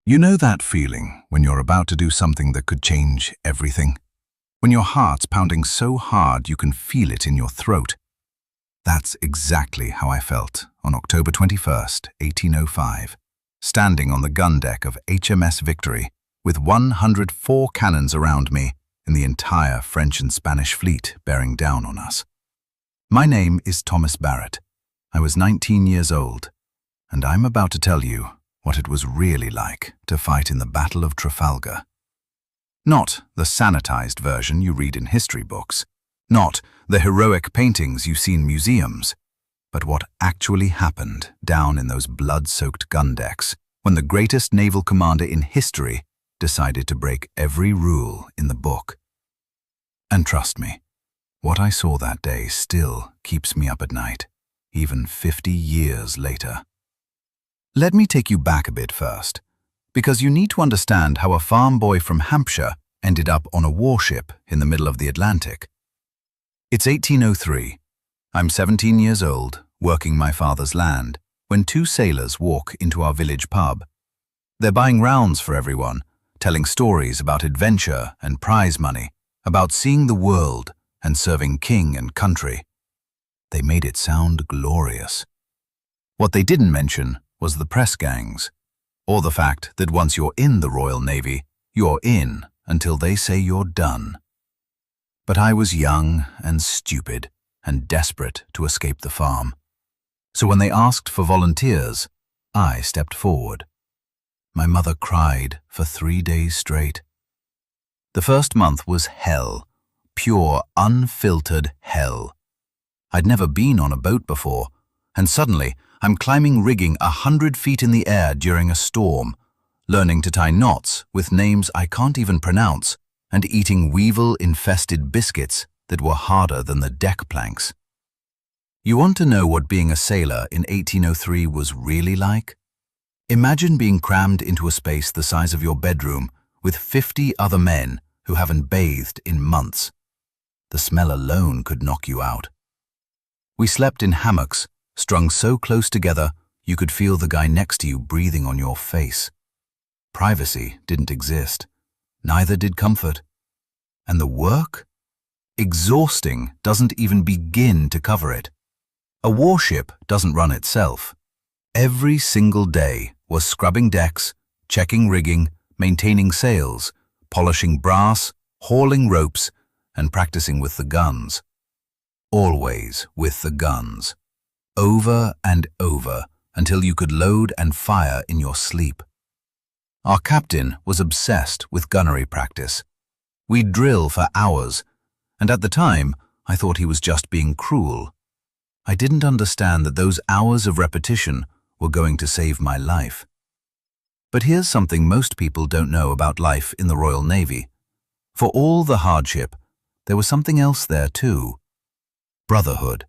You know that feeling when you're about to do something that could change everything? When your heart's pounding so hard you can feel it in your throat? That's exactly how I felt on October 21st, 1805, standing on the gun deck of HMS Victory with 104 cannons around me and the entire French and Spanish fleet bearing down on us. My name is Thomas Barrett. I was 19 years old, and I'm about to tell you what it was really like to fight in the Battle of Trafalgar. Not the sanitized version you read in history books, not the heroic paintings you see in museums, but what actually happened down in those blood-soaked gun decks when the greatest naval commander in history decided to break every rule in the book. And trust me, what I saw that day still keeps me up at night, even 50 years later. Let me take you back a bit first, because you need to understand how a farm boy from Hampshire ended up on a warship in the middle of the Atlantic. It's 1803. I'm 17 years old, working my father's land, when two sailors walk into our village pub. They're buying rounds for everyone, telling stories about adventure and prize money, about seeing the world and serving king and country. They made it sound glorious. What they didn't mention was the press gangs, or the fact that once you're in the Royal Navy, you're in until they say you're done. But I was young and stupid and desperate to escape the farm. So when they asked for volunteers, I stepped forward. My mother cried for 3 days straight. The first month was hell, pure, unfiltered hell. I'd never been on a boat before, and suddenly I'm climbing rigging 100 feet in the air during a storm, learning to tie knots with names I can't even pronounce, and eating weevil-infested biscuits that were harder than the deck planks. You want to know what being a sailor in 1803 was really like? Imagine being crammed into a space the size of your bedroom with 50 other men who haven't bathed in months. The smell alone could knock you out. We slept in hammocks, strung so close together you could feel the guy next to you breathing on your face. Privacy didn't exist. Neither did comfort. And the work? Exhausting doesn't even begin to cover it. A warship doesn't run itself. Every single day was scrubbing decks, checking rigging, maintaining sails, polishing brass, hauling ropes, and practicing with the guns. Always with the guns. Over and over until you could load and fire in your sleep. Our captain was obsessed with gunnery practice. We'd drill for hours, and at the time, I thought he was just being cruel. I didn't understand that those hours of repetition were going to save my life. But here's something most people don't know about life in the Royal Navy. For all the hardship, there was something else there too. Brotherhood.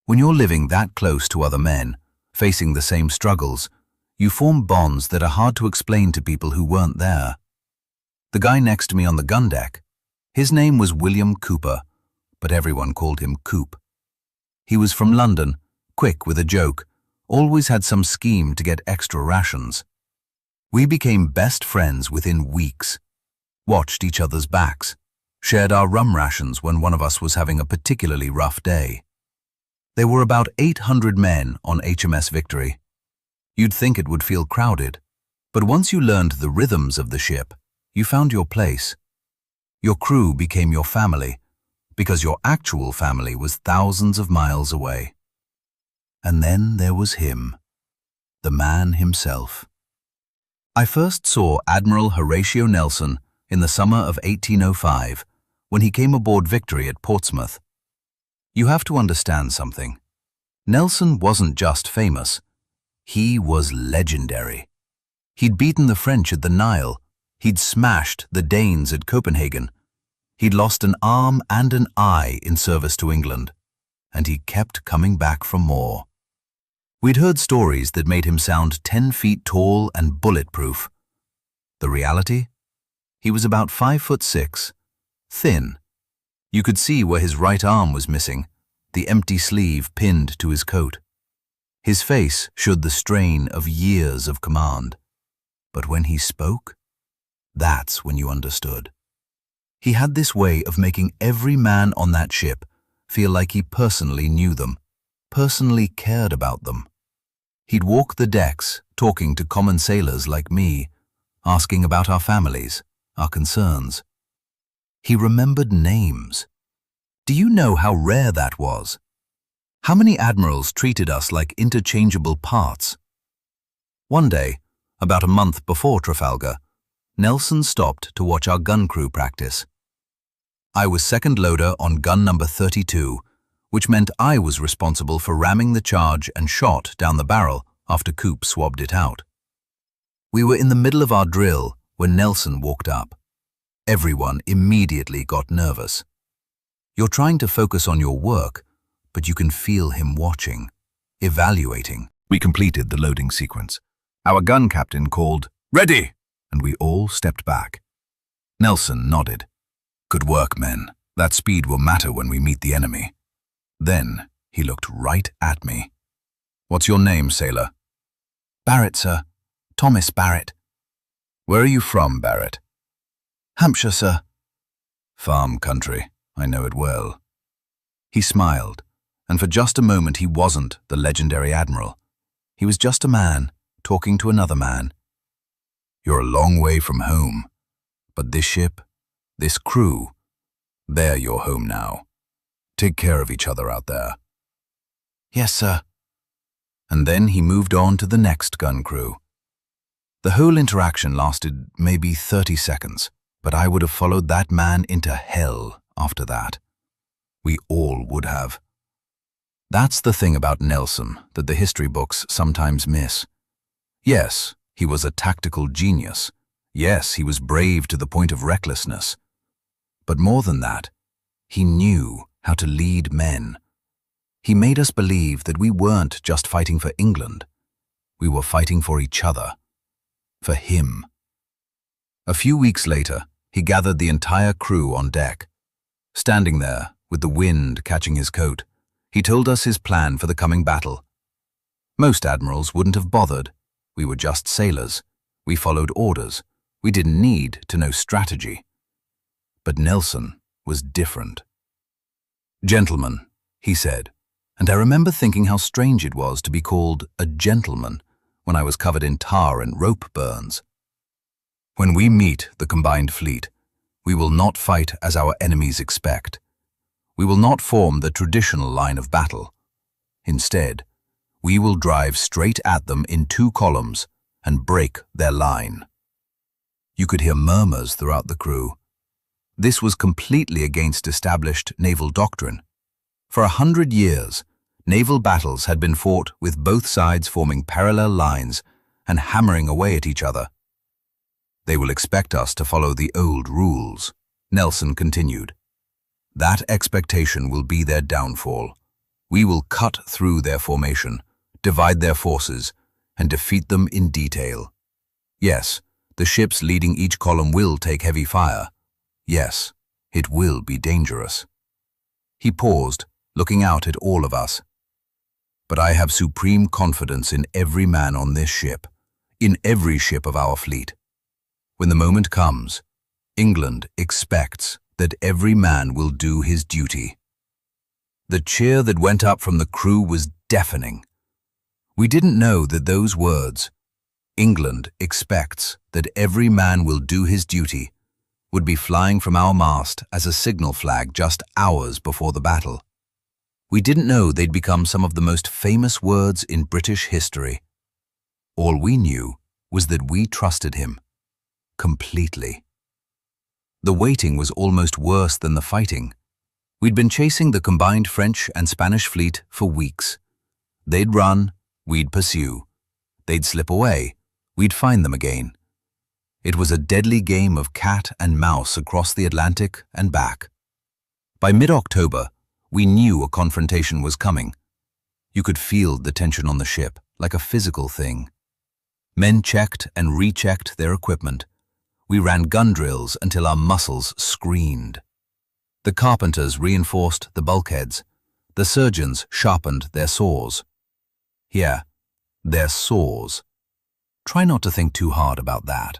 When you're living that close to other men, facing the same struggles, you form bonds that are hard to explain to people who weren't there. The guy next to me on the gun deck, his name was William Cooper, but everyone called him Coop. He was from London, quick with a joke, always had some scheme to get extra rations. We became best friends within weeks, watched each other's backs, shared our rum rations when one of us was having a particularly rough day. There were about 800 men on HMS Victory. You'd think it would feel crowded, but once you learned the rhythms of the ship, you found your place. Your crew became your family, because your actual family was thousands of miles away. And then there was him, the man himself. I first saw Admiral Horatio Nelson in the summer of 1805, when he came aboard Victory at Portsmouth. You have to understand something. Nelson wasn't just famous. He was legendary. He'd beaten the French at the Nile. He'd smashed the Danes at Copenhagen. He'd lost an arm and an eye in service to England. And he kept coming back for more. We'd heard stories that made him sound 10 feet tall and bulletproof. The reality? He was about 5'6", thin. You could see where his right arm was missing, the empty sleeve pinned to his coat. His face showed the strain of years of command. But when he spoke, that's when you understood. He had this way of making every man on that ship feel like he personally knew them, personally cared about them. He'd walk the decks, talking to common sailors like me, asking about our families, our concerns. He remembered names. Do you know how rare that was? How many admirals treated us like interchangeable parts? One day, about a month before Trafalgar, Nelson stopped to watch our gun crew practice. I was second loader on gun number 32, which meant I was responsible for ramming the charge and shot down the barrel after Coop swabbed it out. We were in the middle of our drill when Nelson walked up. Everyone immediately got nervous. You're trying to focus on your work, but you can feel him watching, evaluating. We completed the loading sequence. Our gun captain called, "Ready!" and we all stepped back. Nelson nodded. "Good work, men. That speed will matter when we meet the enemy." Then he looked right at me. "What's your name, sailor?" "Barrett, sir. Thomas Barrett." "Where are you from, Barrett?" "Hampshire, sir." "Farm country. I know it well." He smiled, and for just a moment he wasn't the legendary admiral. He was just a man talking to another man. "You're a long way from home, but this ship, this crew, they're your home now. Take care of each other out there." "Yes, sir." And then he moved on to the next gun crew. The whole interaction lasted maybe 30 seconds, but I would have followed that man into hell after that. We all would have. That's the thing about Nelson that the history books sometimes miss. Yes, he was a tactical genius. Yes, he was brave to the point of recklessness. But more than that, he knew how to lead men. He made us believe that we weren't just fighting for England. We were fighting for each other. For him. A few weeks later, he gathered the entire crew on deck. Standing there, with the wind catching his coat, he told us his plan for the coming battle. Most admirals wouldn't have bothered. We were just sailors. We followed orders. We didn't need to know strategy. But Nelson was different. "Gentlemen," he said, and I remember thinking how strange it was to be called a gentleman when I was covered in tar and rope burns. "When we meet the combined fleet, we will not fight as our enemies expect. We will not form the traditional line of battle. Instead, we will drive straight at them in 2 columns and break their line." You could hear murmurs throughout the crew. This was completely against established naval doctrine. For 100 years, naval battles had been fought with both sides forming parallel lines and hammering away at each other. "They will expect us to follow the old rules," Nelson continued. "That expectation will be their downfall. We will cut through their formation, divide their forces, and defeat them in detail. Yes, the ships leading each column will take heavy fire. Yes, it will be dangerous." He paused, looking out at all of us. "But I have supreme confidence in every man on this ship, in every ship of our fleet. When the moment comes, England expects that every man will do his duty." The cheer that went up from the crew was deafening. We didn't know that those words, "England expects that every man will do his duty," would be flying from our mast as a signal flag just hours before the battle. We didn't know they'd become some of the most famous words in British history. All we knew was that we trusted him. Completely. The waiting was almost worse than the fighting. We'd been chasing the combined French and Spanish fleet for weeks. They'd run, we'd pursue. They'd slip away, we'd find them again. It was a deadly game of cat and mouse across the Atlantic and back. By mid-October, we knew a confrontation was coming. You could feel the tension on the ship, like a physical thing. Men checked and rechecked their equipment. We ran gun drills until our muscles screamed. The carpenters reinforced the bulkheads. The surgeons sharpened their saws. Yeah, their saws. try not to think too hard about that.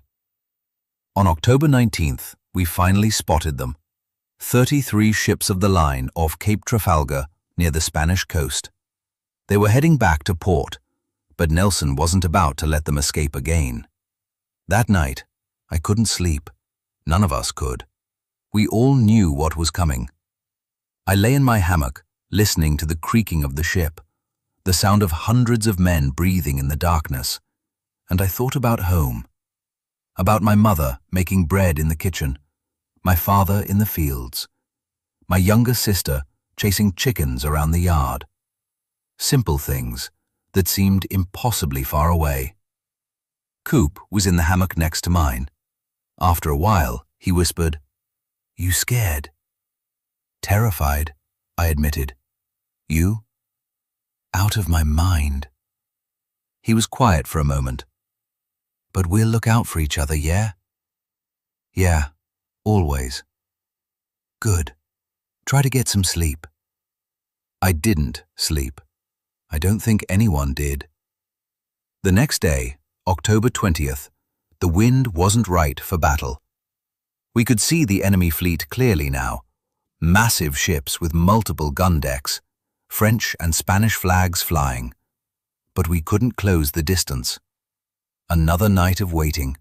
On October 19th, we finally spotted them. 33 ships of the line off Cape Trafalgar near the Spanish coast. They were heading back to port, but Nelson wasn't about to let them escape again. That night, I couldn't sleep. None of us could. We all knew what was coming. I lay in my hammock, listening to the creaking of the ship, the sound of hundreds of men breathing in the darkness, and I thought about home, about my mother making bread in the kitchen, my father in the fields, my younger sister chasing chickens around the yard. Simple things that seemed impossibly far away. Coop was in the hammock next to mine. After a while, he whispered, "You scared?" "Terrified," I admitted. "You?" "Out of my mind." He was quiet for a moment. "But we'll look out for each other, yeah?" "Yeah, always." "Good. Try to get some sleep." I didn't sleep. I don't think anyone did. The next day, October 20th, the wind wasn't right for battle. We could see the enemy fleet clearly now. Massive ships with multiple gun decks, French and Spanish flags flying. But we couldn't close the distance. Another night of waiting.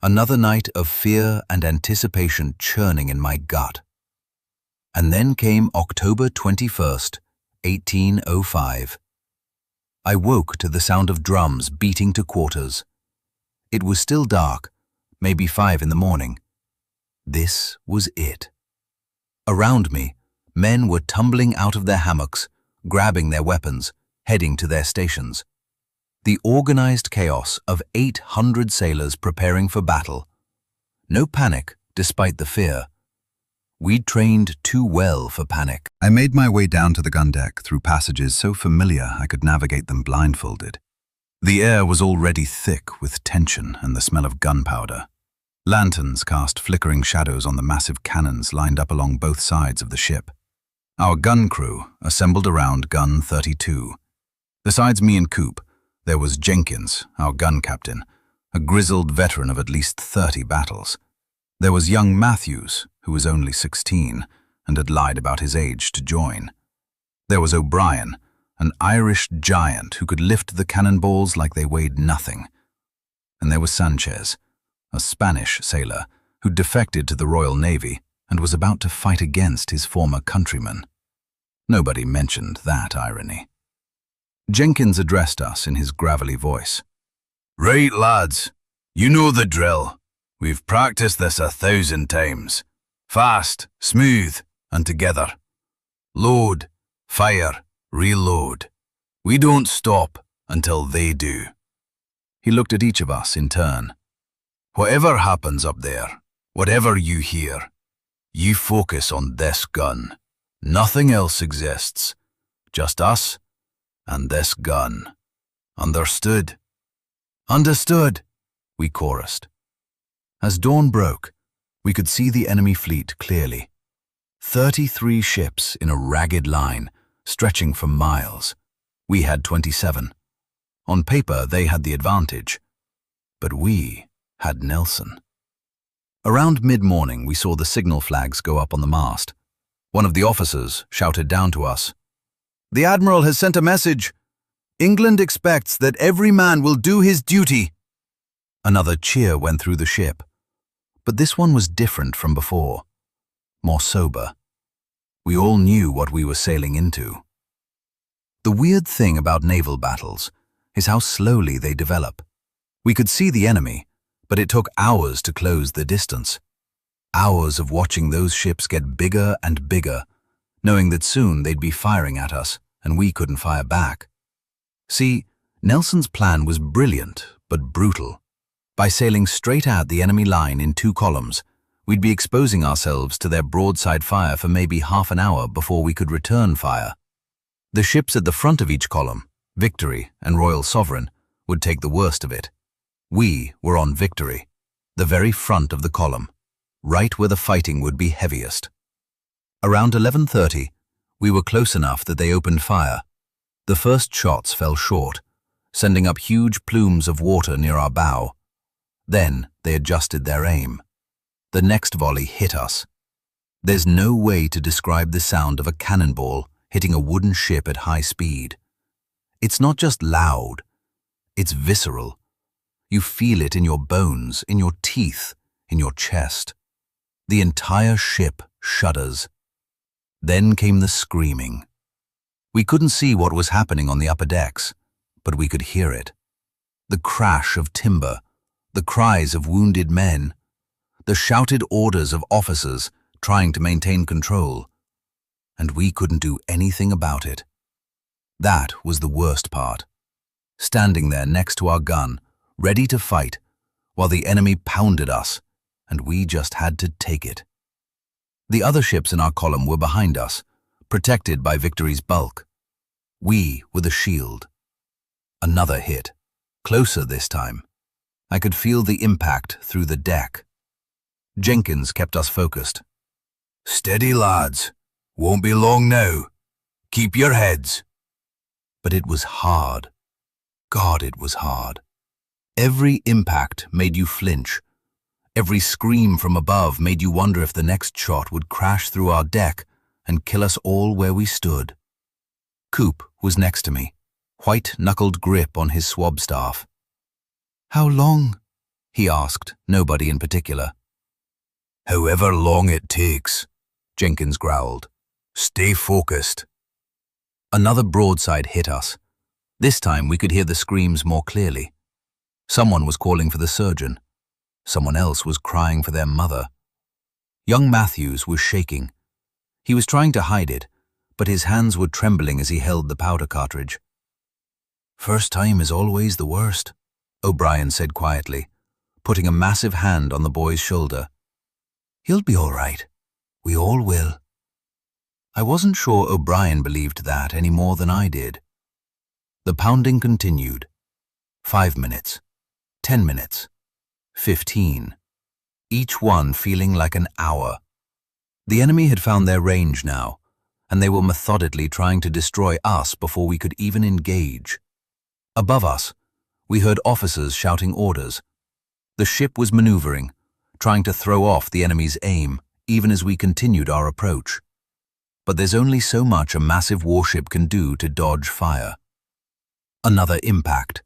Another night of fear and anticipation churning in my gut. And then came October 21st, 1805. I woke to the sound of drums beating to quarters. It was still dark, maybe 5 in the morning. This was it. Around me, men were tumbling out of their hammocks, grabbing their weapons, heading to their stations. The organized chaos of 800 sailors preparing for battle. No panic, despite the fear. We'd trained too well for panic. I made my way down to the gun deck through passages so familiar I could navigate them blindfolded. The air was already thick with tension and the smell of gunpowder. Lanterns cast flickering shadows on the massive cannons lined up along both sides of the ship. Our gun crew assembled around gun 32. Besides me and Coop, there was Jenkins, our gun captain, a grizzled veteran of at least 30 battles. There was young Matthews, who was only 16 and had lied about his age to join. There was O'Brien, an Irish giant who could lift the cannonballs like they weighed nothing. And there was Sanchez, a Spanish sailor who defected to the Royal Navy and was about to fight against his former countrymen. Nobody mentioned that irony. Jenkins addressed us in his gravelly voice. "Right, lads, you know the drill. We've practiced this 1,000 times. Fast, smooth, and together. Load, fire, reload. We don't stop until they do." He looked at each of us in turn. "Whatever happens up there, whatever you hear, you focus on this gun. Nothing else exists. Just us and this gun. Understood?" "Understood," we chorused. As dawn broke, we could see the enemy fleet clearly. 33 ships in a ragged line, stretching for miles. We had 27. On paper, they had the advantage. But we had Nelson. Around mid-morning, we saw the signal flags go up on the mast. One of the officers shouted down to us, "The Admiral has sent a message. England expects that every man will do his duty." Another cheer went through the ship. But this one was different from before, more sober. We all knew what we were sailing into. The weird thing about naval battles is how slowly they develop. We could see the enemy, but it took hours to close the distance. Hours of watching those ships get bigger and bigger, knowing that soon they'd be firing at us and we couldn't fire back. See, Nelson's plan was brilliant but brutal. By sailing straight at the enemy line in 2 columns, we'd be exposing ourselves to their broadside fire for maybe half an hour before we could return fire. The ships at the front of each column, Victory and Royal Sovereign, would take the worst of it. We were on Victory, the very front of the column, right where the fighting would be heaviest. Around 11:30, we were close enough that they opened fire. The first shots fell short, sending up huge plumes of water near our bow. Then they adjusted their aim. The next volley hit us. There's no way to describe the sound of a cannonball hitting a wooden ship at high speed. It's not just loud, it's visceral. You feel it in your bones, in your teeth, in your chest. The entire ship shudders. Then came the screaming. We couldn't see what was happening on the upper decks, but we could hear it. The crash of timber, the cries of wounded men, the shouted orders of officers trying to maintain control. And we couldn't do anything about it. That was the worst part. Standing there next to our gun, ready to fight, while the enemy pounded us, and we just had to take it. The other ships in our column were behind us, protected by Victory's bulk. We were the shield. Another hit, closer this time. I could feel the impact through the deck. Jenkins kept us focused. "Steady, lads. Won't be long now. Keep your heads." But it was hard. God, it was hard. Every impact made you flinch. Every scream from above made you wonder if the next shot would crash through our deck and kill us all where we stood. Coop was next to me, white-knuckled grip on his swab staff. "How long?" he asked, nobody in particular. "However long it takes," Jenkins growled. "Stay focused." Another broadside hit us. This time we could hear the screams more clearly. Someone was calling for the surgeon. Someone else was crying for their mother. Young Matthews was shaking. He was trying to hide it, but his hands were trembling as he held the powder cartridge. "First time is always the worst," O'Brien said quietly, putting a massive hand on the boy's shoulder. "He'll be all right. We all will." I wasn't sure O'Brien believed that any more than I did. The pounding continued. 5 minutes, 10 minutes, 15, each one feeling like an hour. The enemy had found their range now, and they were methodically trying to destroy us before we could even engage. Above us, we heard officers shouting orders. The ship was maneuvering, trying to throw off the enemy's aim, even as we continued our approach. But there's only so much a massive warship can do to dodge fire. Another impact,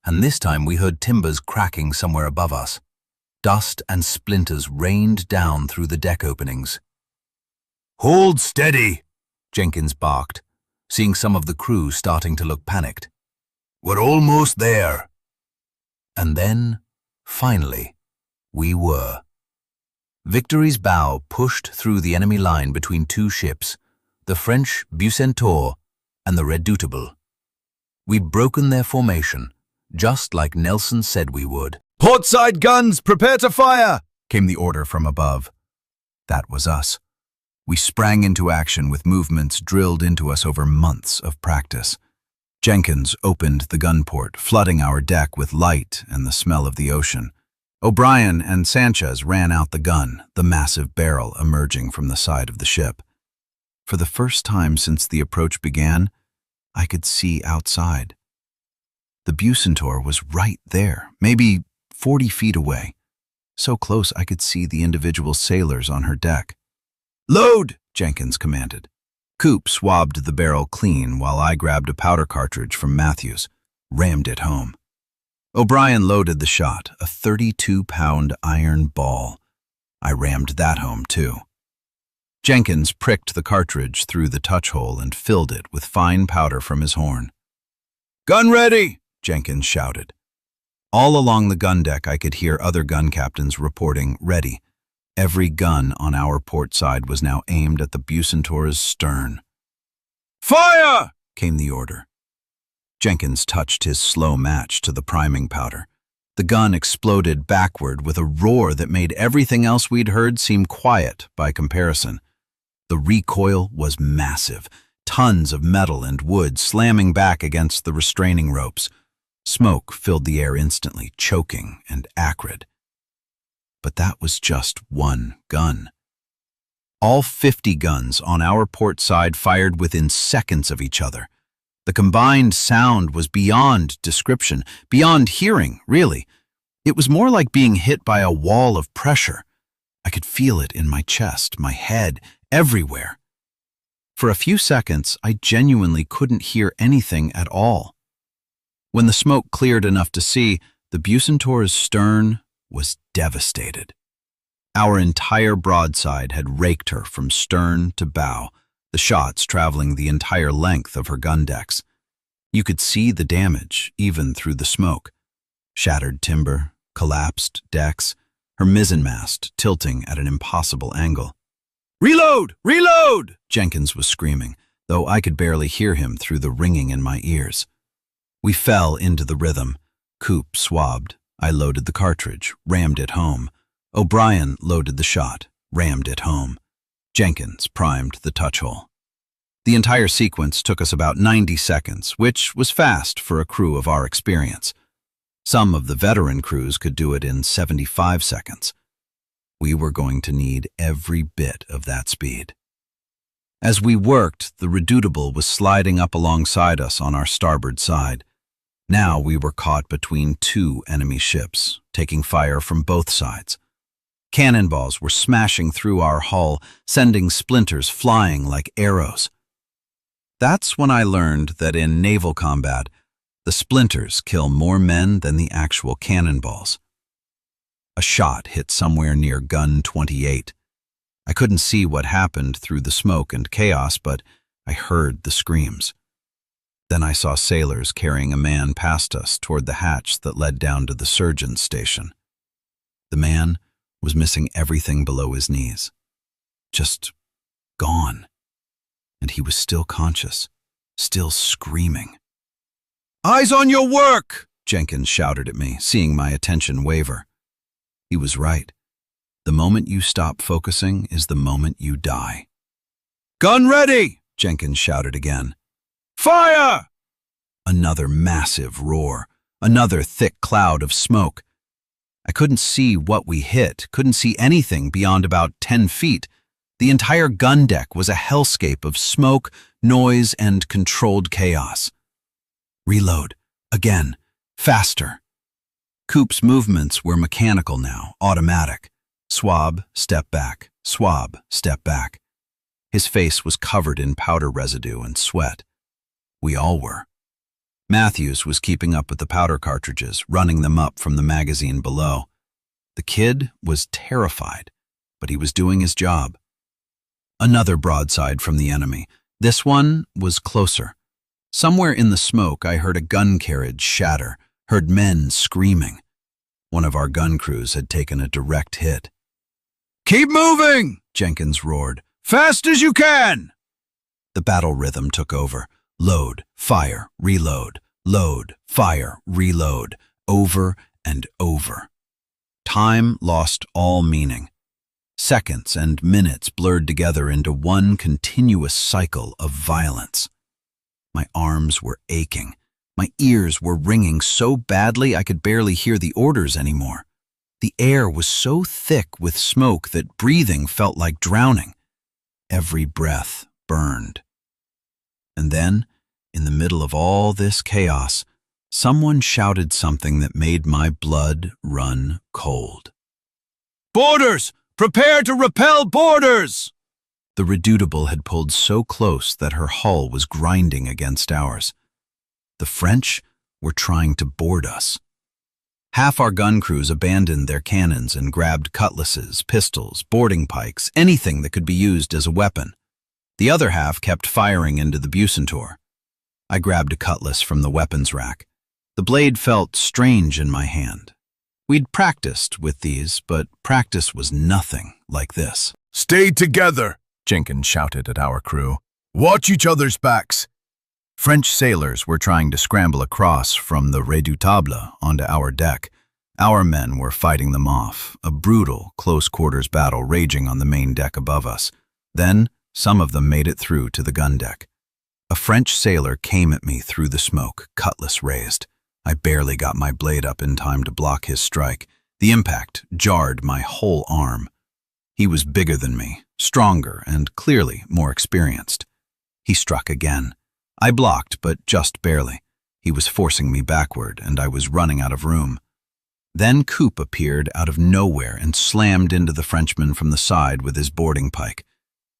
and this time we heard timbers cracking somewhere above us. Dust and splinters rained down through the deck openings. "Hold steady," Jenkins barked, seeing some of the crew starting to look panicked. "We're almost there." And then, finally, we were. Victory's bow pushed through the enemy line between two ships, the French Bucentaure and the Redoutable. We'd broken their formation, just like Nelson said we would. "Portside guns, prepare to fire!" came the order from above. That was us. We sprang into action with movements drilled into us over months of practice. Jenkins opened the gun port, flooding our deck with light and the smell of the ocean. O'Brien and Sanchez ran out the gun, the massive barrel emerging from the side of the ship. For the first time since the approach began, I could see outside. The Bucentaure was right there, maybe 40 feet away, so close I could see the individual sailors on her deck. "Load!" Jenkins commanded. Coop swabbed the barrel clean while I grabbed a powder cartridge from Matthews, rammed it home. O'Brien loaded the shot, a 32-pound iron ball. I rammed that home too. Jenkins pricked the cartridge through the touch hole and filled it with fine powder from his horn. "Gun ready!" Jenkins shouted. All along the gun deck I could hear other gun captains reporting ready. Every gun on our port side was now aimed at the Bucentaure's stern. "Fire!" came the order. Jenkins touched his slow match to the priming powder. The gun exploded backward with a roar that made everything else we'd heard seem quiet by comparison. The recoil was massive, tons of metal and wood slamming back against the restraining ropes. Smoke filled the air instantly, choking and acrid. But that was just one gun. All 50 guns on our port side fired within seconds of each other. The combined sound was beyond description, beyond hearing, really. It was more like being hit by a wall of pressure. I could feel it in my chest, my head, everywhere. For a few seconds, I genuinely couldn't hear anything at all. When the smoke cleared enough to see, the Bucentaure's stern was devastated. Our entire broadside had raked her from stern to bow, the shots traveling the entire length of her gun decks. You could see the damage, even through the smoke. Shattered timber, collapsed decks, her mizzenmast tilting at an impossible angle. "Reload! Reload!" Jenkins was screaming, though I could barely hear him through the ringing in my ears. We fell into the rhythm. Coop swabbed. I loaded the cartridge, rammed it home. O'Brien loaded the shot, rammed it home. Jenkins primed the touch hole. The entire sequence took us about 90 seconds, which was fast for a crew of our experience. Some of the veteran crews could do it in 75 seconds. We were going to need every bit of that speed. As we worked, the Redoutable was sliding up alongside us on our starboard side. Now we were caught between two enemy ships, taking fire from both sides. Cannonballs were smashing through our hull, sending splinters flying like arrows. That's when I learned that in naval combat, the splinters kill more men than the actual cannonballs. A shot hit somewhere near gun 28. I couldn't see what happened through the smoke and chaos, but I heard the screams. Then I saw sailors carrying a man past us toward the hatch that led down to the surgeon's station. The man was missing everything below his knees. Just gone. And he was still conscious, still screaming. "Eyes on your work!" Jenkins shouted at me, seeing my attention waver. He was right. The moment you stop focusing is the moment you die. "Gun ready!" Jenkins shouted again. "Fire!" Another massive roar, another thick cloud of smoke. I couldn't see what we hit, couldn't see anything beyond about 10 feet. The entire gun deck was a hellscape of smoke, noise, and controlled chaos. Reload. Again. Faster. Coop's movements were mechanical now, automatic. Swab, step back. Swab, step back. His face was covered in powder residue and sweat. We all were. Matthews was keeping up with the powder cartridges, running them up from the magazine below. The kid was terrified, but he was doing his job. Another broadside from the enemy. This one was closer. Somewhere in the smoke, I heard a gun carriage shatter, heard men screaming. One of our gun crews had taken a direct hit. "Keep moving!" Jenkins roared. "Fast as you can!" The battle rhythm took over. Load, fire, reload, load, fire, reload, over and over. Time lost all meaning. Seconds and minutes blurred together into one continuous cycle of violence. My arms were aching. My ears were ringing so badly I could barely hear the orders anymore. The air was so thick with smoke that breathing felt like drowning. Every breath burned. And then, in the middle of all this chaos, someone shouted something that made my blood run cold. "Boarders! Prepare to repel boarders!" The Redoutable had pulled so close that her hull was grinding against ours. The French were trying to board us. Half our gun crews abandoned their cannons and grabbed cutlasses, pistols, boarding pikes, anything that could be used as a weapon. The other half kept firing into the Bucentaure. I grabbed a cutlass from the weapons rack. The blade felt strange in my hand. We'd practiced with these, but practice was nothing like this. "Stay together," Jenkins shouted at our crew. "Watch each other's backs." French sailors were trying to scramble across from the Redoutable onto our deck. Our men were fighting them off, a brutal, close-quarters battle raging on the main deck above us. Then, some of them made it through to the gun deck. A French sailor came at me through the smoke, cutlass raised. I barely got my blade up in time to block his strike. The impact jarred my whole arm. He was bigger than me, stronger, and clearly more experienced. He struck again. I blocked, but just barely. He was forcing me backward, and I was running out of room. Then Coop appeared out of nowhere and slammed into the Frenchman from the side with his boarding pike.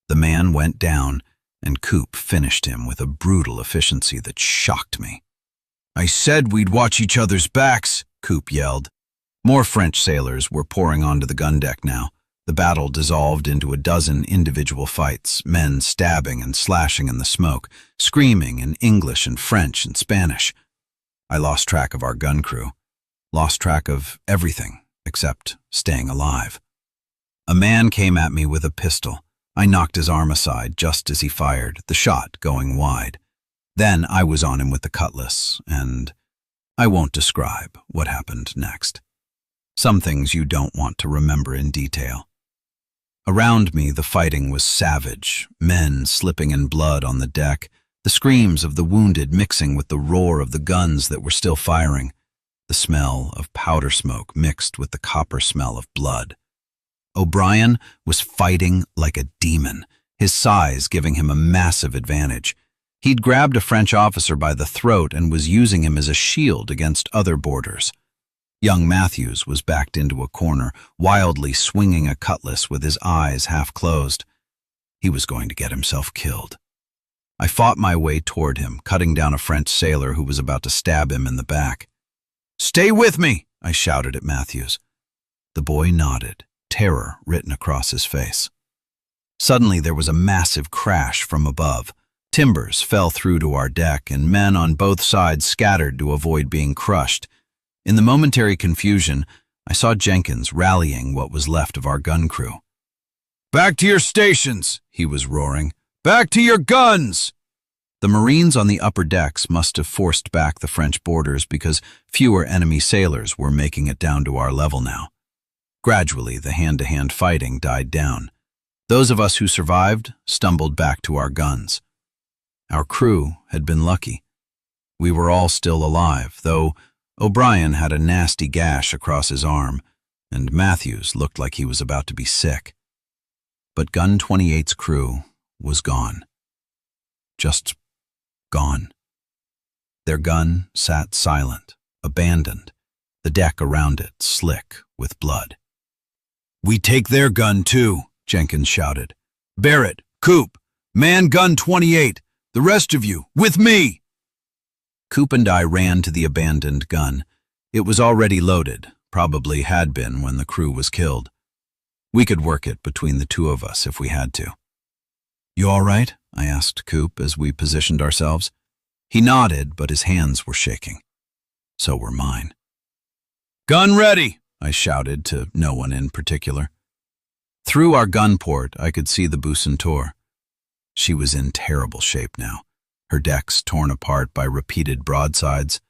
The man went down, and Coop finished him with a brutal efficiency that shocked me. "I said we'd watch each other's backs," Coop yelled. More French sailors were pouring onto the gun deck now. The battle dissolved into a dozen individual fights, men stabbing and slashing in the smoke, screaming in English and French and Spanish. I lost track of our gun crew, lost track of everything except staying alive. A man came at me with a pistol. I knocked his arm aside just as he fired, the shot going wide. Then I was on him with the cutlass, and I won't describe what happened next. Some things you don't want to remember in detail. Around me, the fighting was savage, men slipping in blood on the deck, the screams of the wounded mixing with the roar of the guns that were still firing, the smell of powder smoke mixed with the copper smell of blood. O'Brien was fighting like a demon, his size giving him a massive advantage. He'd grabbed a French officer by the throat and was using him as a shield against other boarders. Young Matthews was backed into a corner, wildly swinging a cutlass with his eyes half closed. He was going to get himself killed. I fought my way toward him, cutting down a French sailor who was about to stab him in the back. "Stay with me!" I shouted at Matthews. The boy nodded, terror written across his face. Suddenly there was a massive crash from above. Timbers fell through to our deck, and men on both sides scattered to avoid being crushed. In the momentary confusion, I saw Jenkins rallying what was left of our gun crew. "Back to your stations!" he was roaring. "Back to your guns!" The Marines on the upper decks must have forced back the French boarders because fewer enemy sailors were making it down to our level now. Gradually, the hand-to-hand fighting died down. Those of us who survived stumbled back to our guns. Our crew had been lucky. We were all still alive, though O'Brien had a nasty gash across his arm, and Matthews looked like he was about to be sick. But Gun 28's crew was gone. Just gone. Their gun sat silent, abandoned, the deck around it slick with blood. "We take their gun too," Jenkins shouted. "Barrett, Coop, man gun 28, the rest of you, with me!" Coop and I ran to the abandoned gun. It was already loaded, probably had been when the crew was killed. We could work it between the two of us if we had to. "You all right?" I asked Coop as we positioned ourselves. He nodded, but his hands were shaking. So were mine. "Gun ready!" I shouted to no one in particular. Through our gun port, I could see the Bucentaure. She was in terrible shape now, her decks torn apart by repeated broadsides,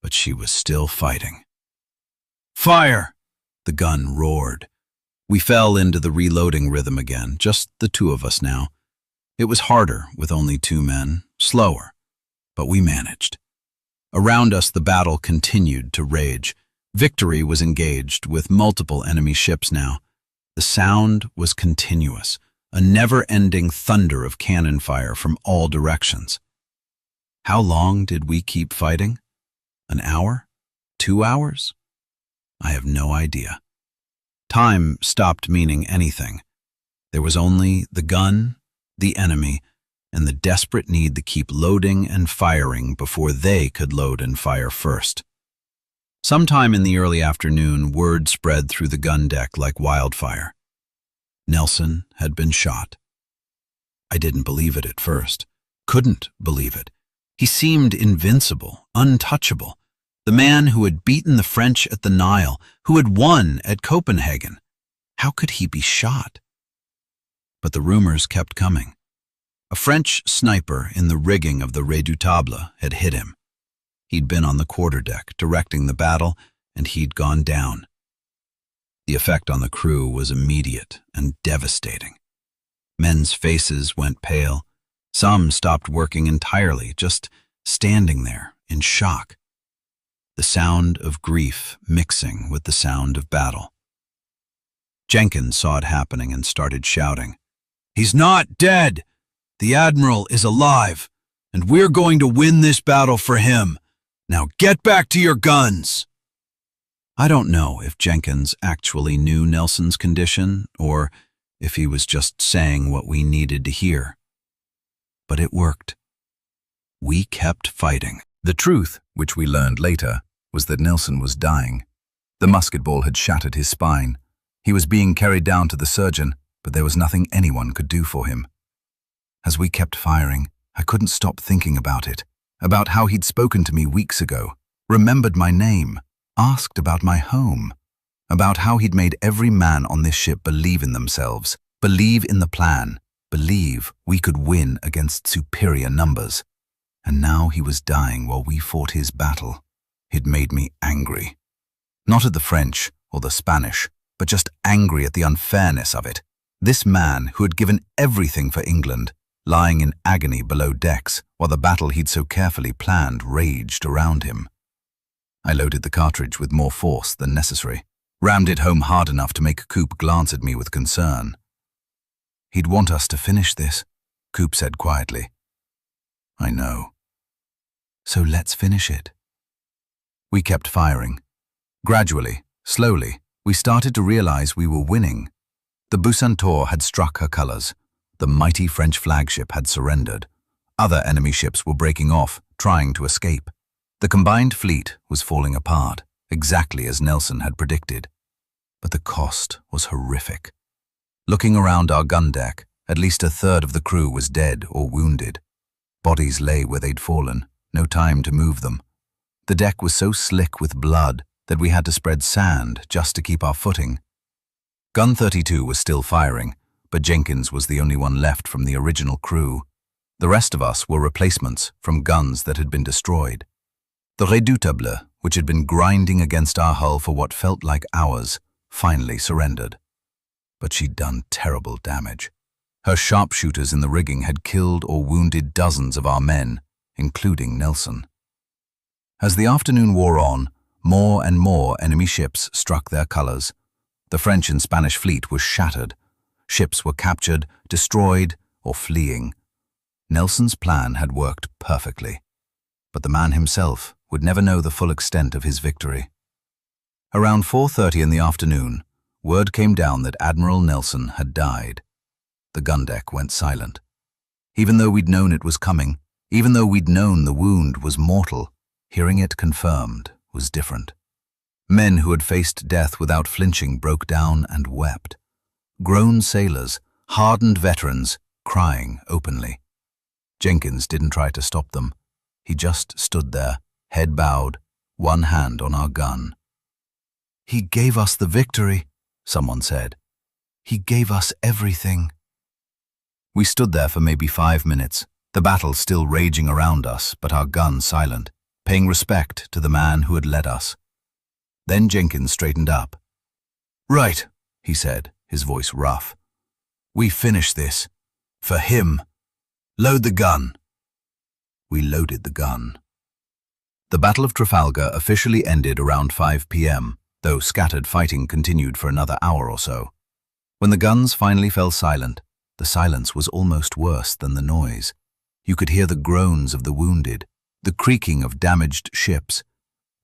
but she was still fighting. "Fire!" The gun roared. We fell into the reloading rhythm again, just the two of us now. It was harder with only two men, slower, but we managed. Around us the battle continued to rage. Victory was engaged with multiple enemy ships now. The sound was continuous, a never-ending thunder of cannon fire from all directions. How long did we keep fighting? An hour? 2 hours? I have no idea. Time stopped meaning anything. There was only the gun, the enemy, and the desperate need to keep loading and firing before they could load and fire first. Sometime in the early afternoon, word spread through the gun deck like wildfire. Nelson had been shot. I didn't believe it at first. Couldn't believe it. He seemed invincible, untouchable. The man who had beaten the French at the Nile, who had won at Copenhagen. How could he be shot? But the rumors kept coming. A French sniper in the rigging of the Redoutable had hit him. He'd been on the quarterdeck, directing the battle, and he'd gone down. The effect on the crew was immediate and devastating. Men's faces went pale. Some stopped working entirely, just standing there in shock. The sound of grief mixing with the sound of battle. Jenkins saw it happening and started shouting, "He's not dead! The Admiral is alive! and we're going to win this battle for him. Now get back to your guns." I don't know if Jenkins actually knew Nelson's condition or if he was just saying what we needed to hear. But it worked. We kept fighting. The truth, which we learned later, was that Nelson was dying. The musket ball had shattered his spine. He was being carried down to the surgeon, but there was nothing anyone could do for him. As we kept firing, I couldn't stop thinking about it, about how he'd spoken to me weeks ago, remembered my name, asked about my home, about how he'd made every man on this ship believe in themselves, believe in the plan, believe we could win against superior numbers. And now he was dying while we fought his battle. It made me angry. Not at the French or the Spanish, but just angry at the unfairness of it. This man who had given everything for England, lying in agony below decks while the battle he'd so carefully planned raged around him. I loaded the cartridge with more force than necessary, rammed it home hard enough to make Coop glance at me with concern. "He'd want us to finish this," Coop said quietly. "I know. So let's finish it." We kept firing. Gradually, slowly, we started to realize we were winning. The Bucentaure had struck her colors. The mighty French flagship had surrendered. Other enemy ships were breaking off, trying to escape. The combined fleet was falling apart, exactly as Nelson had predicted. But the cost was horrific. Looking around our gun deck, at least a third of the crew was dead or wounded. Bodies lay where they'd fallen, no time to move them. The deck was so slick with blood that we had to spread sand just to keep our footing. Gun 32 was still firing, but Jenkins was the only one left from the original crew. The rest of us were replacements from guns that had been destroyed. The Redoutable, which had been grinding against our hull for what felt like hours, finally surrendered. But she'd done terrible damage. Her sharpshooters in the rigging had killed or wounded dozens of our men, including Nelson. As the afternoon wore on, more and more enemy ships struck their colors. The French and Spanish fleet was shattered. Ships were captured, destroyed, or fleeing. Nelson's plan had worked perfectly, but the man himself would never know the full extent of his victory. Around 4:30 in the afternoon, word came down that Admiral Nelson had died. The gun deck went silent. Even though we'd known it was coming, even though we'd known the wound was mortal, hearing it confirmed was different. Men who had faced death without flinching broke down and wept. Grown sailors, hardened veterans, crying openly. Jenkins didn't try to stop them. He just stood there, head bowed, one hand on our gun. "He gave us the victory," someone said. "He gave us everything." We stood there for maybe 5 minutes, the battle still raging around us, but our gun silent, paying respect to the man who had led us. Then Jenkins straightened up. "Right," he said, his voice rough. "We finish this. For him. Load the gun." We loaded the gun. The Battle of Trafalgar officially ended around 5 p.m., though scattered fighting continued for another hour or so. When the guns finally fell silent, the silence was almost worse than the noise. You could hear the groans of the wounded, the creaking of damaged ships,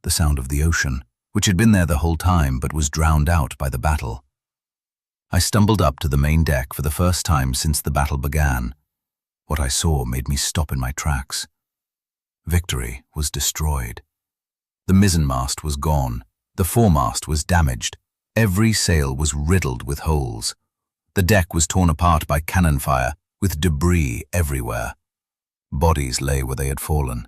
the sound of the ocean, which had been there the whole time but was drowned out by the battle. I stumbled up to the main deck for the first time since the battle began. What I saw made me stop in my tracks. Victory was destroyed. The mizzenmast was gone. The foremast was damaged. Every sail was riddled with holes. The deck was torn apart by cannon fire, with debris everywhere. Bodies lay where they had fallen.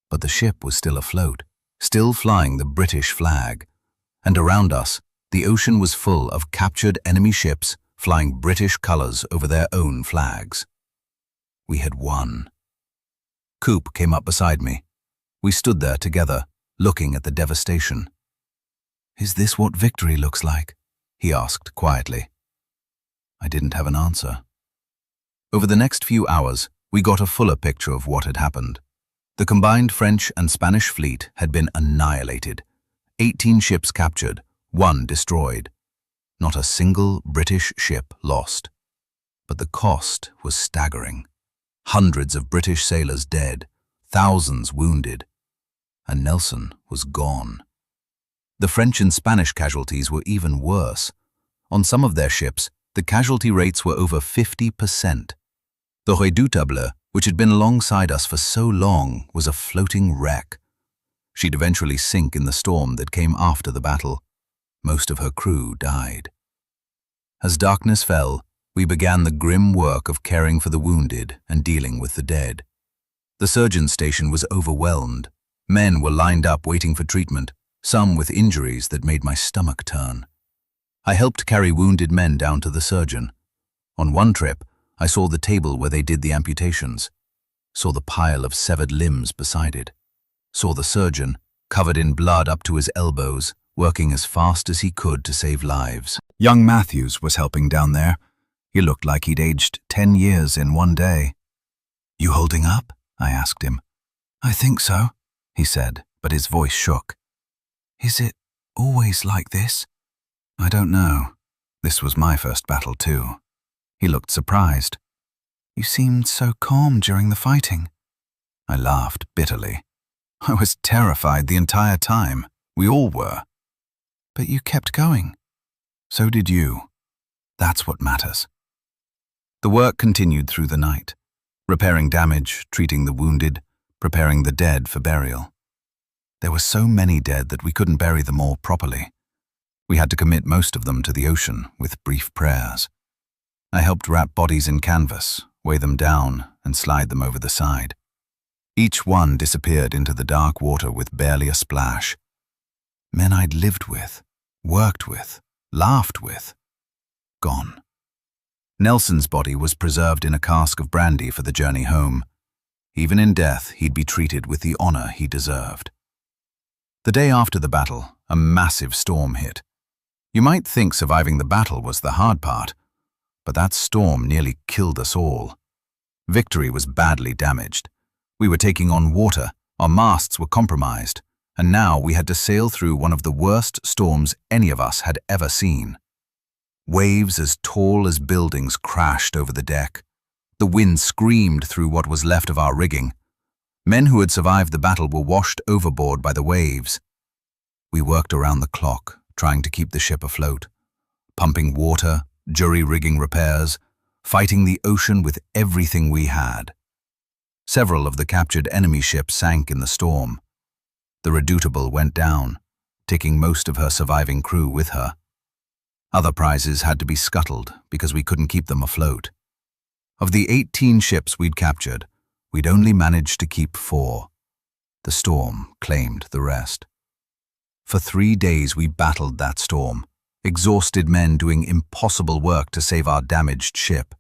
But the ship was still afloat, still flying the British flag. And around us, the ocean was full of captured enemy ships flying British colors over their own flags. We had won. Coop came up beside me. We stood there together, looking at the devastation. "Is this what victory looks like?" he asked quietly. I didn't have an answer. Over the next few hours, we got a fuller picture of what had happened. The combined French and Spanish fleet had been annihilated. 18 ships captured, 1 destroyed. Not a single British ship lost. But the cost was staggering. Hundreds of British sailors dead, thousands wounded, and Nelson was gone. The French and Spanish casualties were even worse. On some of their ships, the casualty rates were over 50%. The Redoutable, which had been alongside us for so long, was a floating wreck. She'd eventually sink in the storm that came after the battle. Most of her crew died. As darkness fell, we began the grim work of caring for the wounded and dealing with the dead. The surgeon station was overwhelmed. Men were lined up waiting for treatment, some with injuries that made my stomach turn. I helped carry wounded men down to the surgeon. On one trip, I saw the table where they did the amputations, saw the pile of severed limbs beside it, saw the surgeon, covered in blood up to his elbows, working as fast as he could to save lives. Young Matthews was helping down there. He looked like he'd aged 10 years in one day. "You holding up?" I asked him. "I think so," he said, but his voice shook. "Is it always like this?" "I don't know. This was my first battle too." He looked surprised. "You seemed so calm during the fighting." I laughed bitterly. "I was terrified the entire time. We all were." "But you kept going." "So did you. That's what matters." The work continued through the night, repairing damage, treating the wounded, preparing the dead for burial. There were so many dead that we couldn't bury them all properly. We had to commit most of them to the ocean with brief prayers. I helped wrap bodies in canvas, weigh them down, and slide them over the side. Each one disappeared into the dark water with barely a splash. Men I'd lived with, worked with, laughed with. Gone. Nelson's body was preserved in a cask of brandy for the journey home. Even in death, he'd be treated with the honor he deserved. The day after the battle, a massive storm hit. You might think surviving the battle was the hard part, but that storm nearly killed us all. Victory was badly damaged. We were taking on water, our masts were compromised, and now we had to sail through one of the worst storms any of us had ever seen. Waves as tall as buildings crashed over the deck. The wind screamed through what was left of our rigging. Men who had survived the battle were washed overboard by the waves. We worked around the clock, trying to keep the ship afloat, pumping water, jury-rigging repairs, fighting the ocean with everything we had. Several of the captured enemy ships sank in the storm. The Redoutable went down, taking most of her surviving crew with her. Other prizes had to be scuttled because we couldn't keep them afloat. Of the 18 ships we'd captured, we'd only managed to keep 4. The storm claimed the rest. For 3 days we battled that storm, exhausted men doing impossible work to save our damaged ship.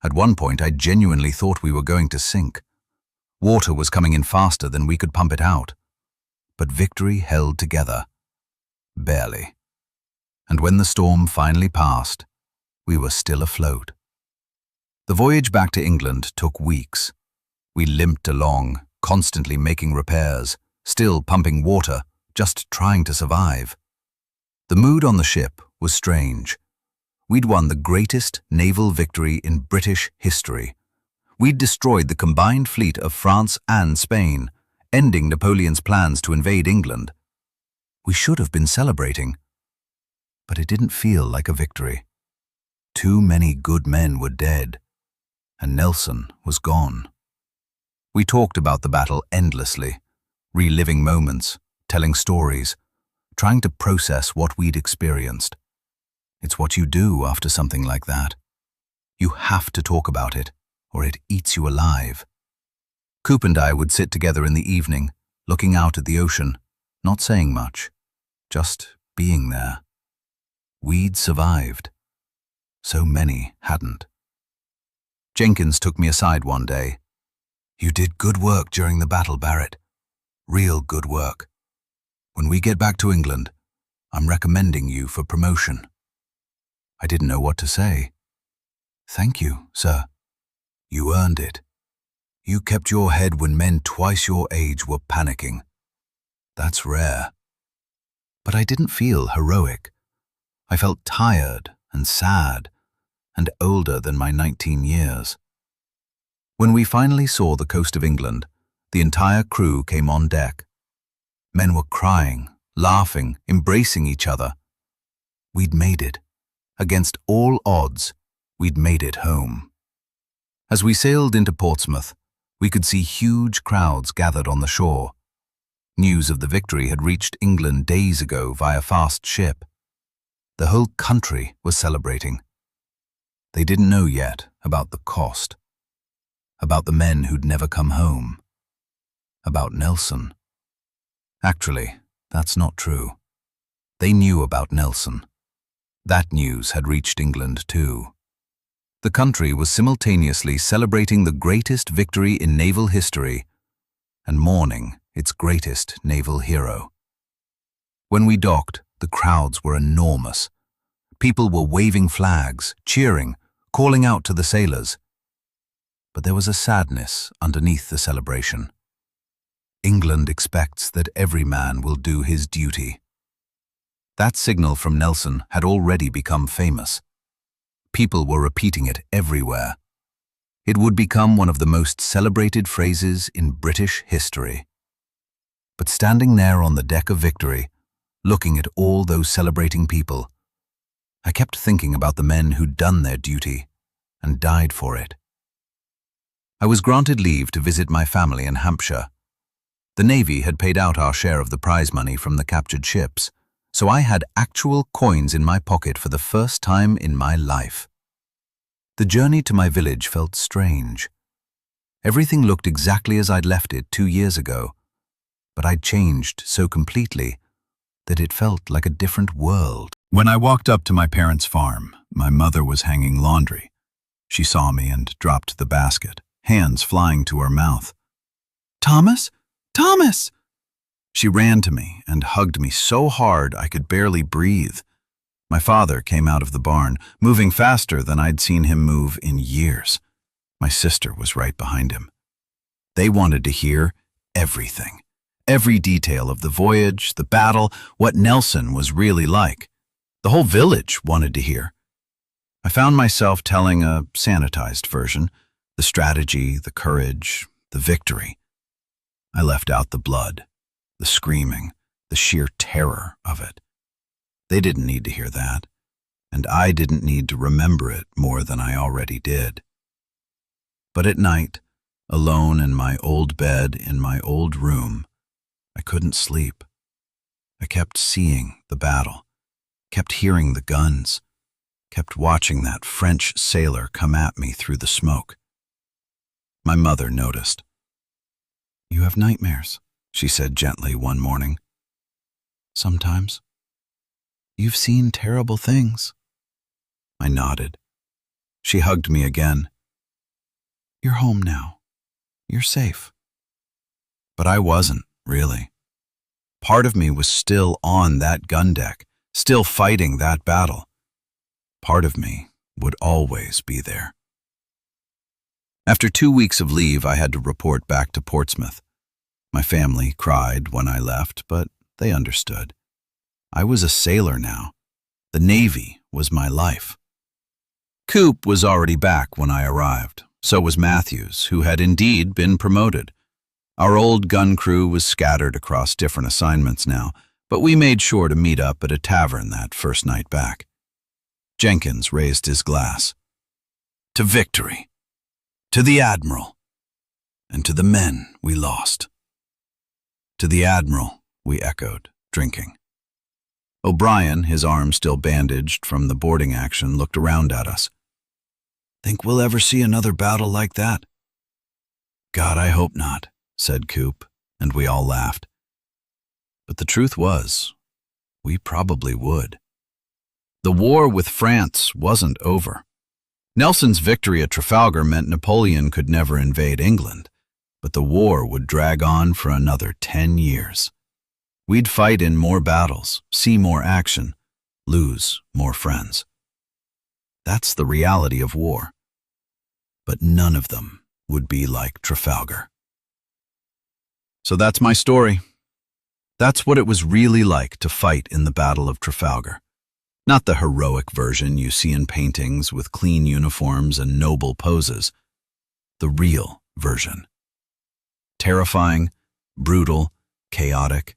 At one point I genuinely thought we were going to sink. Water was coming in faster than we could pump it out. But Victory held together. Barely. And when the storm finally passed, we were still afloat. The voyage back to England took weeks. We limped along, constantly making repairs, still pumping water, just trying to survive. The mood on the ship was strange. We'd won the greatest naval victory in British history. We'd destroyed the combined fleet of France and Spain, ending Napoleon's plans to invade England. We should have been celebrating. But it didn't feel like a victory. Too many good men were dead, and Nelson was gone. We talked about the battle endlessly, reliving moments, telling stories, trying to process what we'd experienced. It's what you do after something like that. You have to talk about it, or it eats you alive. Coop and I would sit together in the evening, looking out at the ocean, not saying much, just being there. We'd survived. So many hadn't. Jenkins took me aside one day. "You did good work during the battle, Barrett. Real good work. When we get back to England, I'm recommending you for promotion." I didn't know what to say. "Thank you, sir. You earned it. You kept your head when men twice your age were panicking. That's rare." But I didn't feel heroic. I felt tired and sad and older than my 19 years. When we finally saw the coast of England, the entire crew came on deck. Men were crying, laughing, embracing each other. We'd made it. Against all odds, we'd made it home. As we sailed into Portsmouth, we could see huge crowds gathered on the shore. News of the victory had reached England days ago via fast ship. The whole country was celebrating. They didn't know yet about the cost, about the men who'd never come home, about Nelson. Actually, that's not true. They knew about Nelson. That news had reached England too. The country was simultaneously celebrating the greatest victory in naval history and mourning its greatest naval hero. When we docked, the crowds were enormous. People were waving flags, cheering, calling out to the sailors. But there was a sadness underneath the celebration. England expects that every man will do his duty. That signal from Nelson had already become famous. People were repeating it everywhere. It would become one of the most celebrated phrases in British history. But standing there on the deck of Victory, looking at all those celebrating people, I kept thinking about the men who'd done their duty and died for it. I was granted leave to visit my family in Hampshire. The Navy had paid out our share of the prize money from the captured ships, so I had actual coins in my pocket for the first time in my life. The journey to my village felt strange. Everything looked exactly as I'd left it 2 years ago, but I'd changed so completely that it felt like a different world. When I walked up to my parents' farm, my mother was hanging laundry. She saw me and dropped the basket, hands flying to her mouth. "Thomas? Thomas!" She ran to me and hugged me so hard I could barely breathe. My father came out of the barn, moving faster than I'd seen him move in years. My sister was right behind him. They wanted to hear everything. Every detail of the voyage, the battle, what Nelson was really like. The whole village wanted to hear. I found myself telling a sanitized version, the strategy, the courage, the victory. I left out the blood, the screaming, the sheer terror of it. They didn't need to hear that, and I didn't need to remember it more than I already did. But at night, alone in my old bed in my old room, I couldn't sleep. I kept seeing the battle, kept hearing the guns, kept watching that French sailor come at me through the smoke. My mother noticed. "You have nightmares," she said gently one morning. "Sometimes. You've seen terrible things." I nodded. She hugged me again. "You're home now. You're safe." But I wasn't, really. Part of me was still on that gun deck, still fighting that battle. Part of me would always be there. After 2 weeks of leave, I had to report back to Portsmouth. My family cried when I left, but they understood. I was a sailor now. The Navy was my life. Coop was already back when I arrived. So was Matthews, who had indeed been promoted. Our old gun crew was scattered across different assignments now, but we made sure to meet up at a tavern that first night back. Jenkins raised his glass. "To victory, to the Admiral, and to the men we lost." "To the Admiral," we echoed, drinking. O'Brien, his arm still bandaged from the boarding action, looked around at us. "Think we'll ever see another battle like that?" "God, I hope not," said Coop, and we all laughed. But the truth was, we probably would. The war with France wasn't over. Nelson's victory at Trafalgar meant Napoleon could never invade England, but the war would drag on for another 10 years. We'd fight in more battles, see more action, lose more friends. That's the reality of war. But none of them would be like Trafalgar. So that's my story. That's what it was really like to fight in the Battle of Trafalgar. Not the heroic version you see in paintings with clean uniforms and noble poses. the real version. Terrifying, brutal, chaotic,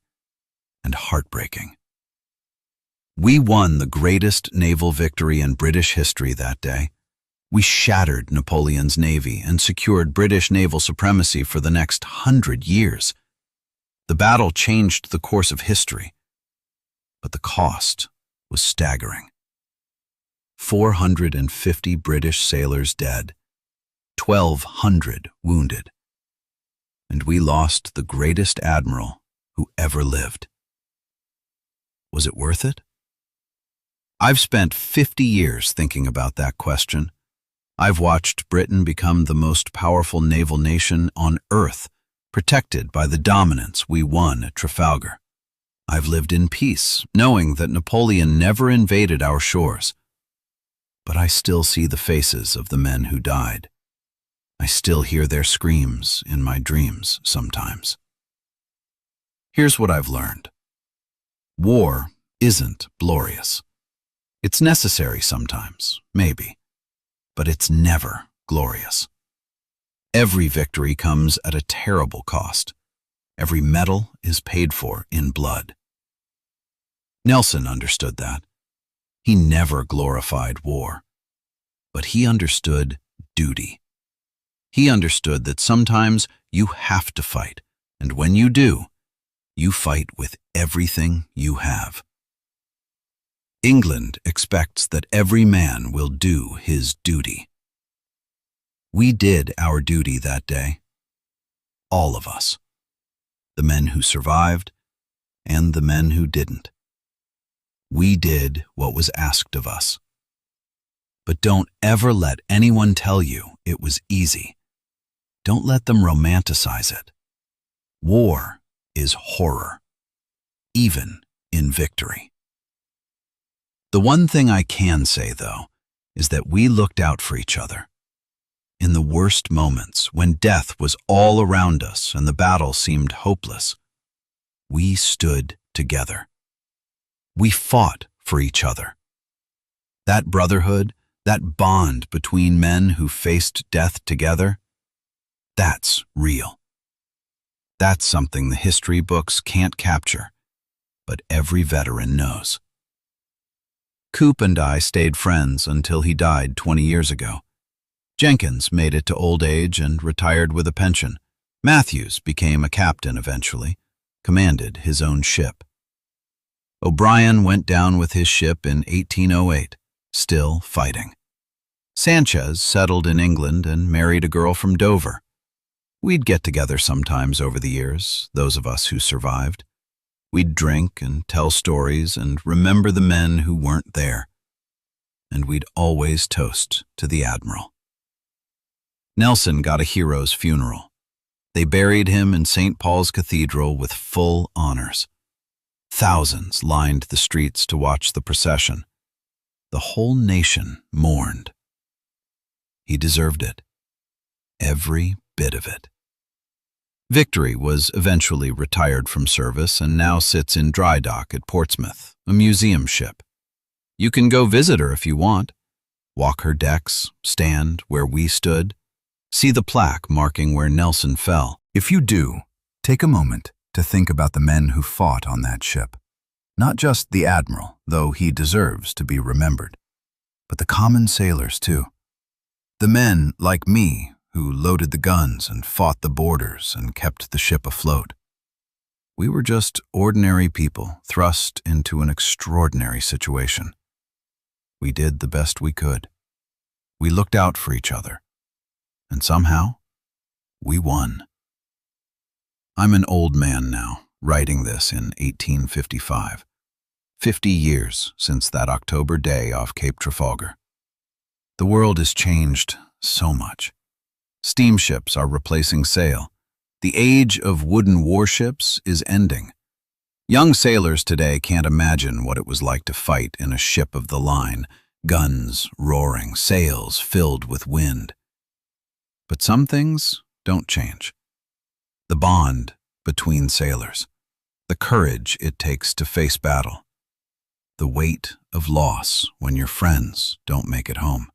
and heartbreaking. We won the greatest naval victory in British history that day. We shattered Napoleon's navy and secured British naval supremacy for the next 100 years. The battle changed the course of history, but the cost was staggering. 450 British sailors dead, 1,200 wounded, and we lost the greatest admiral who ever lived. Was it worth it? I've spent 50 years thinking about that question. I've watched Britain become the most powerful naval nation on Earth, protected by the dominance we won at Trafalgar. I've lived in peace, knowing that Napoleon never invaded our shores. But I still see the faces of the men who died. I still hear their screams in my dreams sometimes. Here's what I've learned. War isn't glorious. It's necessary sometimes, maybe, but it's never glorious. Every victory comes at a terrible cost. Every medal is paid for in blood. Nelson understood that. He never glorified war, but he understood duty. He understood that sometimes you have to fight, and when you do, you fight with everything you have. England expects that every man will do his duty. We did our duty that day. All of us. The men who survived and the men who didn't. We did what was asked of us. But don't ever let anyone tell you it was easy. Don't let them romanticize it. War is horror, even in victory. The one thing I can say, though, is that we looked out for each other. In the worst moments, when death was all around us and the battle seemed hopeless, we stood together. We fought for each other. That brotherhood, that bond between men who faced death together, that's real. That's something the history books can't capture, but every veteran knows. Coop and I stayed friends until he died 20 years ago. Jenkins made it to old age and retired with a pension. Matthews became a captain eventually, commanded his own ship. O'Brien went down with his ship in 1808, still fighting. Sanchez settled in England and married a girl from Dover. We'd get together sometimes over the years, those of us who survived. We'd drink and tell stories and remember the men who weren't there. And we'd always toast to the Admiral. Nelson got a hero's funeral. They buried him in St. Paul's Cathedral with full honors. Thousands lined the streets to watch the procession. The whole nation mourned. He deserved it. Every bit of it. Victory was eventually retired from service and now sits in dry dock at Portsmouth, a museum ship. You can go visit her if you want. Walk her decks, stand where we stood, see the plaque marking where Nelson fell. If you do, take a moment to think about the men who fought on that ship. Not just the Admiral, though he deserves to be remembered, but the common sailors too. The men, like me, who loaded the guns and fought the boarders and kept the ship afloat. We were just ordinary people thrust into an extraordinary situation. We did the best we could. We looked out for each other. And somehow, we won. I'm an old man now, writing this in 1855. 50 years since that October day off Cape Trafalgar. The world has changed so much. Steamships are replacing sail. The age of wooden warships is ending. Young sailors today can't imagine what it was like to fight in a ship of the line, guns roaring, sails filled with wind. But some things don't change. The bond between sailors, the courage it takes to face battle, the weight of loss when your friends don't make it home.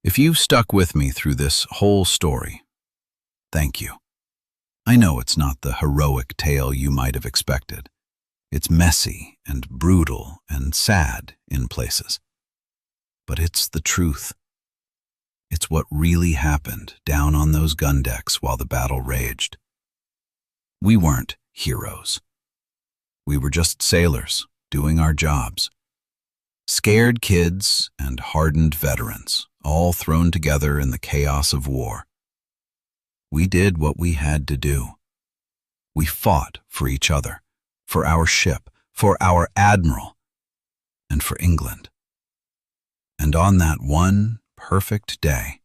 If you've stuck with me through this whole story, thank you. I know it's not the heroic tale you might have expected. It's messy and brutal and sad in places. But it's the truth. It's what really happened down on those gun decks while the battle raged. We weren't heroes. We were just sailors doing our jobs. Scared kids and hardened veterans, all thrown together in the chaos of war. We did what we had to do. We fought for each other, for our ship, for our admiral, and for England. And on that one perfect day,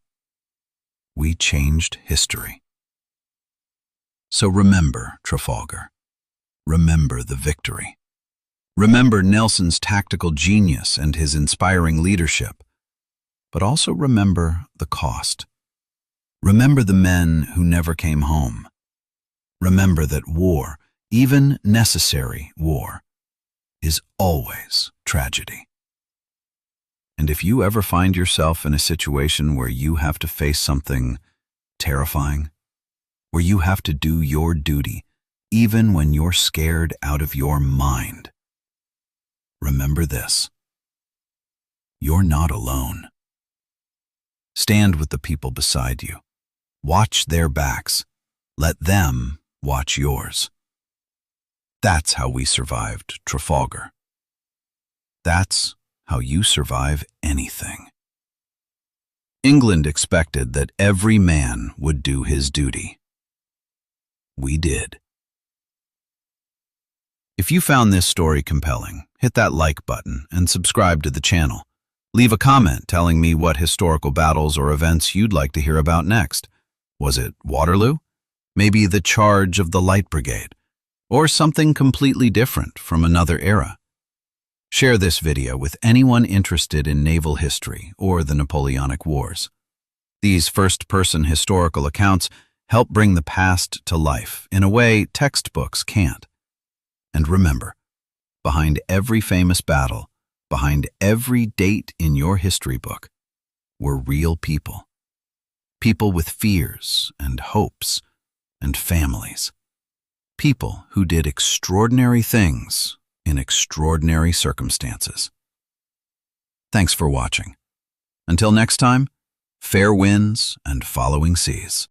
we changed history. So remember Trafalgar. Remember the victory. Remember Nelson's tactical genius and his inspiring leadership. But also remember the cost. Remember the men who never came home. Remember that war, even necessary war, is always tragedy. And if you ever find yourself in a situation where you have to face something terrifying, where you have to do your duty, even when you're scared out of your mind, remember this: you're not alone. Stand with the people beside you. Watch their backs. Let them watch yours. That's how we survived Trafalgar. That's how you survive anything. England expected that every man would do his duty. We did. If you found this story compelling, hit that like button and subscribe to the channel. Leave a comment telling me what historical battles or events you'd like to hear about next. Was it Waterloo? Maybe the charge of the Light Brigade? Or something completely different from another era? Share this video with anyone interested in naval history or the Napoleonic Wars. These first-person historical accounts help bring the past to life in a way textbooks can't. And remember, behind every famous battle, behind every date in your history book, were real people. People with fears and hopes and families. People who did extraordinary things in extraordinary circumstances. Thanks for watching. Until next time, fair winds and following seas.